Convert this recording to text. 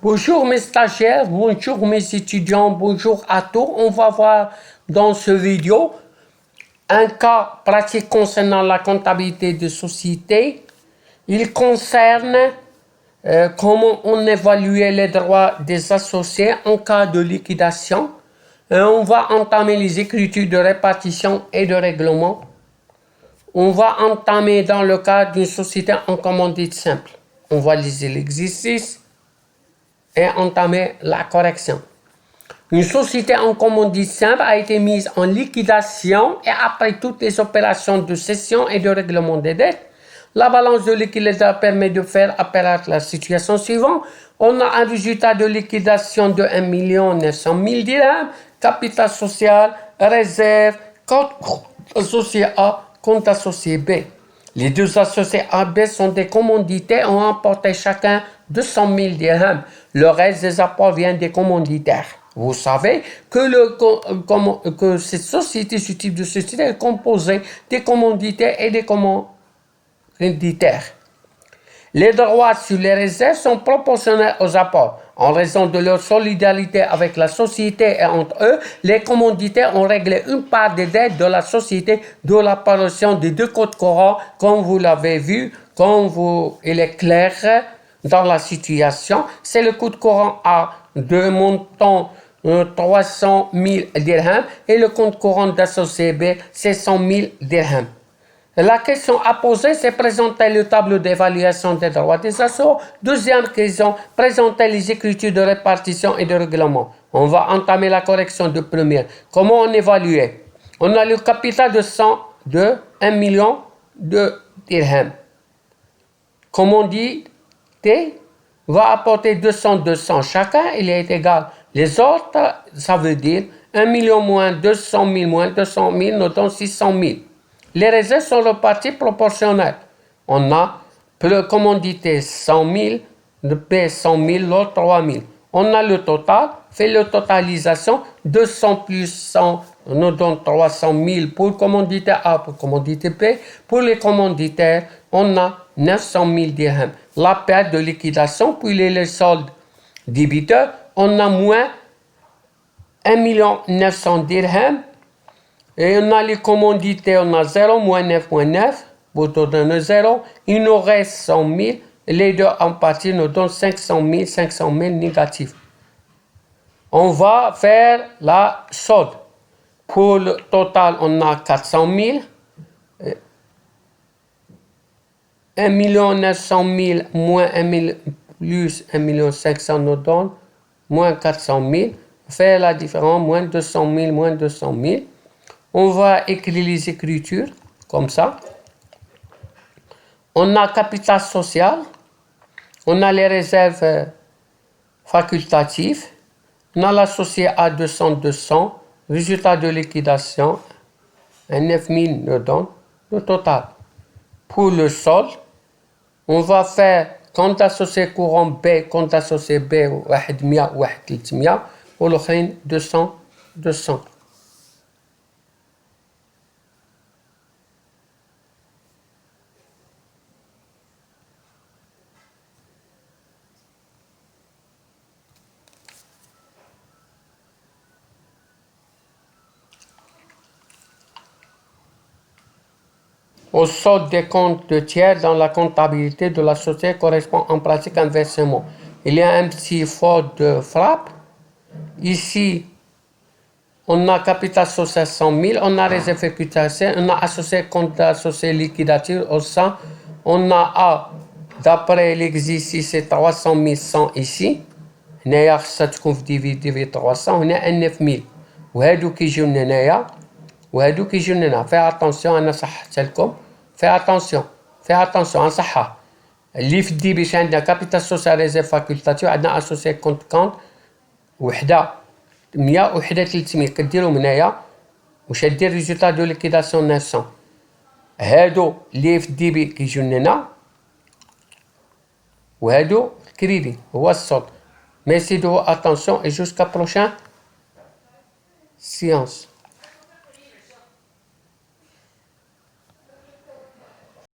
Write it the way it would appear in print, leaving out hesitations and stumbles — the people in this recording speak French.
Bonjour mes stagiaires, bonjour mes étudiants, bonjour à tous. On va voir dans ce vidéo un cas pratique concernant la comptabilité de société. Il concerne comment on évaluait les droits des associés en cas de liquidation. On va entamer les écritures de répartition et de règlement. On va entamer dans le cas d'une société en commandite simple. On va liser l'exercice et entamer la correction. Une société en commandite simple a été mise en liquidation et après toutes les opérations de cession et de règlement des dettes, la balance de liquidation permet de faire apparaître la situation suivante. On a un résultat de liquidation de 1 900 000 dirhams, capital social, réserve, compte associé A, compte associé B. Les deux associés A et B sont des commanditaires, ont emporté chacun 200 000 dirhams. Le reste des apports vient des commanditaires. Vous savez que cette société, ce type de société est composée des commanditaires et des commanditaires. Les droits sur les réserves sont proportionnels aux apports. En raison de leur solidarité avec la société et entre eux, les commanditaires ont réglé une part des dettes de la société de l'apparition des deux comptes courants, comme vous l'avez vu, il est clair dans la situation. C'est le compte courant A de montant 300 000 dirhams et le compte courant d'associé B, c'est 100 000 dirhams. La question à poser, c'est présenter le tableau d'évaluation des droits des assos. Deuxième question, présenter les écritures de répartition et de règlement. On va entamer la correction de première. Comment on évaluait? On a le capital de 1 million de dirhams. Commandité va apporter 200 chacun, il est égal. Les autres, ça veut dire 1 million moins 200 000 moins 200 000, nous donne 600 000. Les réserves sont reparties proportionnelles. On a commandité 100 000, de B 100 000, l'autre 3 000. On a le total, fait la totalisation, 200 plus 100 nous donne 300 000 pour commandité A, pour commandité B. Pour les commanditaires, on a 900 000 dirhams. La perte de liquidation, puis les soldes débiteurs, on a moins 1 900 000 dirhams. Et on a les commandités, on a 0, moins 9, pour donner 0. Il nous reste 100 000. Les deux en partie nous donnent 500 000 négatifs. On va faire la solde. Pour le total, on a 400 000. 1 900 000 moins 1 000 plus 1 500 000 nous donne moins 400 000. Faire la différence, moins 200 000, moins 200 000. On va écrire les écritures comme ça. On a capital social. On a les réserves facultatives. On a l'associé à 200. Résultat de liquidation. 9 000 nous donne le total. Pour le solde, on va faire compte associé courant B, compte associé B, 100, 300, ou le 200. Au solde des comptes de tiers dans la comptabilité de la société correspond en pratique à un versement. Il y a un petit faute de frappe. Ici, on a capital social 100 000, on a réserve facultative, on a associé compte associé liquidatif au 100. On a A, d'après l'exercice, c'est 300 100 ici. هنايا خصها تكون في ديفيدي في 300 هنا 9000 وهادو كيجيو لنا هنايا وهادو كيجيو لنا. فيها اتونسيون انا صححتها لكم. فيها اتونسيون نصحها اللي في الدي باش عندنا كابيتال سوسيال ريزيرف فاكولتاتيف عندنا اسوسي كونت وحده 100 وحده 300 كديرهم هنايا واش دير ريزولتا دو ليكيداسيون 900. هادو اللي في الدي بي كيجيو لنا وهادو كريدي هو الصوت. Merci de votre attention et jusqu'à prochaine séance.